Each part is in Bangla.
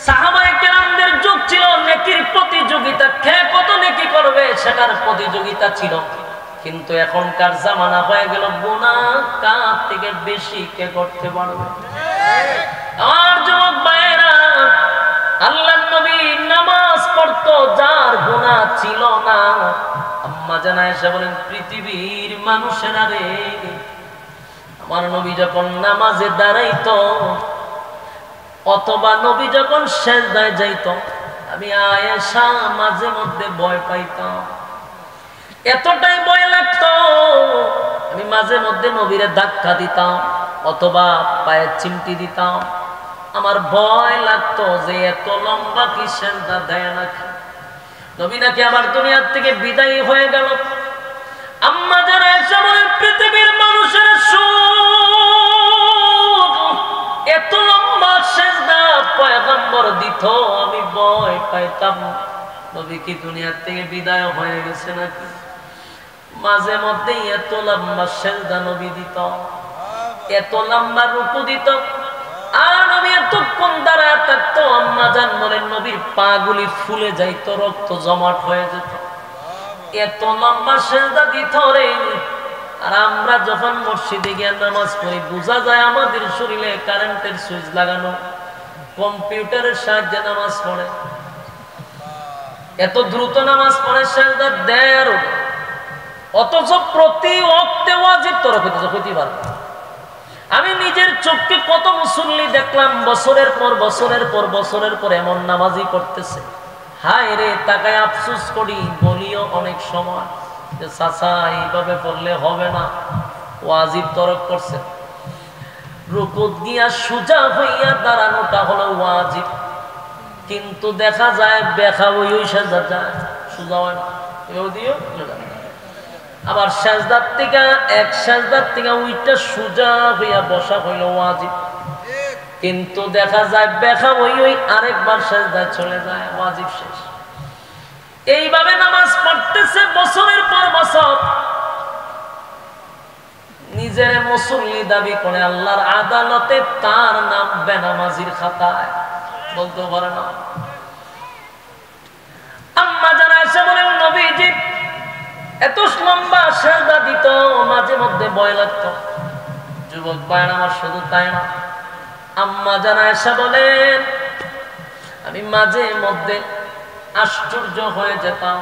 সাহাবায়ে কেরামদের যুগ ছিল নেকির প্রতিযোগিতা, কে কত নেকি করবে সেটার প্রতিযোগিতা ছিল। কিন্তু এখনকার জামানা হয়ে গেল গুনাহ কার থেকে বেশি কে করতে পারবে। আমার যুবক ভাইয়েরা, আল্লাহর নবী নামাজ পড়তো, যার গুনাহ ছিল না। আম্মা জান আয়েশা বলেন, পৃথিবীর মানুষেরা রে, আমার নবী যখন নামাজে দাঁড়াইতো অথবা নবী যখন সিজদায় যাইতো, আমি আয়েশা মাঝে মধ্যে ভয় পাইতাম। এতটাই ভয় লাগতো, আমি মাঝে মধ্যে নবীরে ধাক্কা দিতাম অথবা পায়ে চিমটি দিতাম। আমার ভয় লাগতো যে এত লম্বা কি সিজদা দেয় নাকি, নবী নাকি আবার দুনিয়ার থেকে বিদায় হয়ে গেল। আম্মা জান আয়েশা বলেন, পৃথিবীর মানুষের এত লম্বা সিজদা পয়গম্বর দিত, আমি ভয় পাইতাম নবী কি দুনিয়ার থেকে বিদায় হয়ে গেছে নাকি। মাঝে মধ্যে এত লম্বা সিজদা নবী দিত, এত লম্বা রুকু দিত, আর নবী এতক্ষণ দাঁড়ায় থাকতো। আম্মা জান বলেন, নবীর পা গুলি ফুলে যাইতো, রক্ত জমাট হয়ে যেত, এত লম্বা সিজদা দিত রে। আর আমরা যখন মসজিদে গিয়ে নামাজ পড়ি, বোঝা যায় আমাদের শরীরে কারেন্টের সুইচ লাগানো, কম্পিউটারের সাহায্যে নামাজ পড়ে, এত দ্রুত নামাজ পড়ে, সিজদা দেয়। অথচ প্রতি ওয়াক্তে ওয়াজিব তরফ হইতে পারে। আমি নিজের চোখকে কত মুসল্লি দেখলাম, বছরের পর বছরের পর বছরের পর এমন নামাজই করতেছে, হায় রে তাকায় আফসোস করি। বলিও অনেক সময় যে চাচা এইভাবে পড়লে হবে না, ওয়াজিব তরক করছে। রুকুত গিয়া সোজা হইয়া দাঁড়ানোটা হলো ওয়াজিব, কিন্তু দেখা যায় বেখা ওই সাজা যায়, সোজা হয় না। আবার সাজদার থেকে এক সাজদার থেকে ওইটা সোজা হইয়া বসা হইল ওয়াজিব, কিন্তু দেখা যায় বেখা ওই আরেকবার সাজদায় চলে যায়, ওয়াজিব শেষ। এইভাবে নামাজ পড়তেছে বছরের পর বছর, নিজের মুসল্লি দাবি করে, আল্লাহর আদালতে তার নাম বেনামাজির খাতায়, বলতে পারে না। আম্মা জান আয়েশা বলেন, নবীজি এত লম্বা সিজদা দিত, মাঝে মধ্যে ভয় লাগতো। যুবক ভাইরা আমার, শুধু তাই না, আম্মা জান আয়েশা বলেন, আমি মাঝে মধ্যে আশ্চর্য হয়ে যেতাম।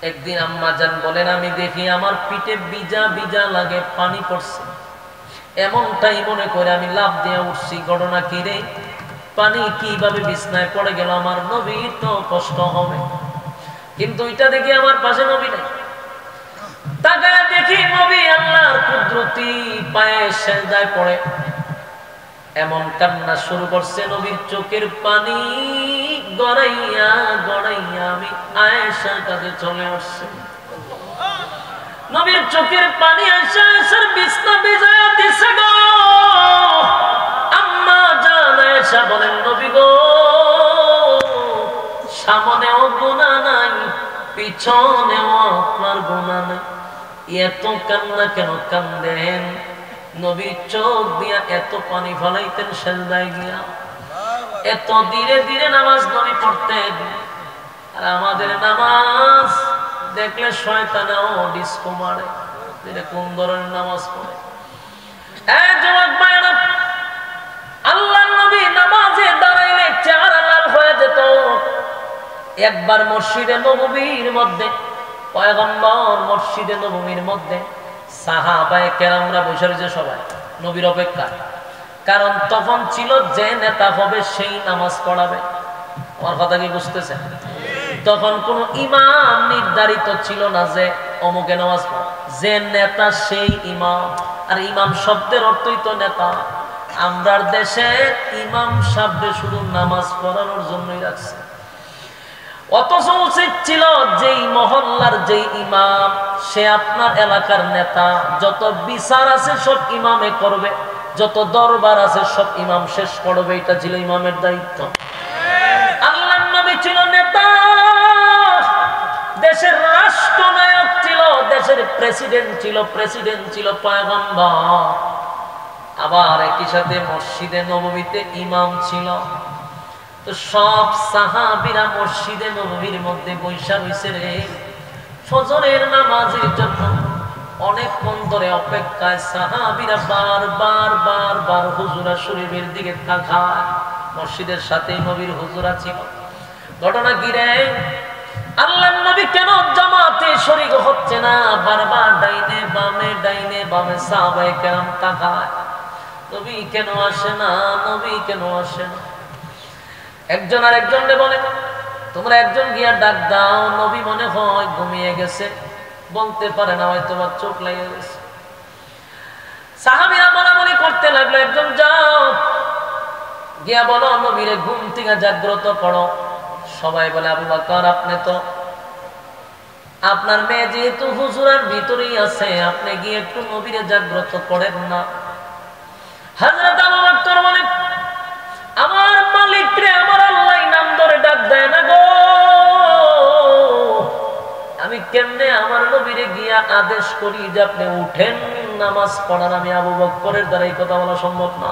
একদিন আম্মা জান বলেন, আমি দেখি আমার পিঠে ভিজা ভিজা লাগে, পানি পড়ছে, এমনটাই মনে করে আমি লাফ দিয়ে উঠছি। ঘটনা কি রে, পানি কিভাবে বিছনায় পড়ে গেল, আমার নবীর তো কষ্ট হবে। কিন্তু এটা দেখি আমার পাশে নবী নাই, তাকায় দেখি নবী আল্লাহর কুদরতি পায়ে সিজদায় পড়ে এমন কান্না শুরু করছে, নবীর চোখের পানি গড়াইয়া গড়াইয়া আমি আয়েশার কাছে চলে আসছি। নবীর চোখের পানি আয়েশার বিছনা ভিজায়া দিছে গো। আম্মা জান আয়েশা বলেন, নবী গো, সামনেও গুনাহ নাই, পিছনেও আপনার গুনাহ নাই, এত কান্না কেন কান্দেন? নবীর চোখ দিয়া এত পানি ফলাইতেন সিজদায় গিয়া, এত ধীরে ধীরে নামাজ নবী পড়তেন। আর আমাদের নামাজ দেখলে শয়তানেও ডিস্কো মারে, এটা কোন ধরনের নামাজ পড়ে। যুবক ভাইরা, আল্লাহর নবী নামাজে দাঁড়াইলে চেহারা লাল হয়ে যেত। একবার মসজিদে নববীর মধ্যে, পয়গম্বর মসজিদে নববীর মধ্যে, সাহাবায়ে কেরামরা বসে রয়েছে সবাই নবীর অপেক্ষা, কারণ তখন ছিল যে নেতা হবে সেই নামাজ পড়াবে। আমার কথা কি বুঝতেছেন? তখন কোন ইমাম নির্ধারিত ছিল না যে অমুকে নামাজ পড়ে, যে নেতা সেই ইমাম। আর ইমাম শব্দের অর্থই তো নেতা। আমরার দেশে ইমাম সাহেবকে শুধু নামাজ পড়ানোর জন্যই রাখছে। অথচ উচিত ছিল যেই মহল্লার যেই ইমাম, সে আপনার এলাকার নেতা, যত বিচার আছে সব ইমামে করবে, যত দরবার আছে সব ইমাম শেষ করবে, এটা ছিল ইমামের দায়িত্ব। আল্লাহর নবী ছিল নেতা, দেশের রাষ্ট্রনায়ক ছিল, দেশের প্রেসিডেন্ট ছিল পয়গম্বর। আবার একই সাথে মসজিদে নববীতে ইমাম ছিল। তো সব সাহাবীরা মসজিদে নববীর মধ্যে বৈশা রইছে রে ফজরের নামাজের জন্য। অনেকক্ষণ ধরে অপেক্ষায় সাহাবীরা বারবার হুজুরা শরীফের দিকে তাকায়। মসজিদের সাথে নবীর হুজুরা ছিল। ঘটনা কি রে? আল্লাহর নবী কেন জামাতে শরীক হচ্ছে না? বারবার ডাইনে বামে সাহাবায়ে কেরাম তাকায়, নবী কেন আসে না, নবী কেন আসে না? একজন আর একজনকে বলে, তোমরা একজন গিয়া ডাক দাও, নবী মনে হয় ঘুমিয়ে গেছে, বলতে পারে না, হয়তো বা চোখ লেগে গেছে। সাহাবীরা বলাবলি করতে লাগলো, একজন যাও গিয়া বলো নবীরে ঘুম থেকে জাগ্রত করো। সবাই বলে, আবু বকর আপনি তো, আপনার মেয়ে যেহেতু হুজুরার ভিতরেই আছে, আপনি গিয়ে একটু নবীরে জাগ্রত করেন না। হযরত আবু বকর বলে, আমার মালিক রে আমার আল্লাহ নাম ধরে ডাক দেয় না গো, আমি কেমনে আমার নবীরে গিয়া আদেশ করি যে আপনি উঠেন নামাজ পড়ান? আমি আবু বকরের দ্বারা এই কথা বলা সম্ভব না।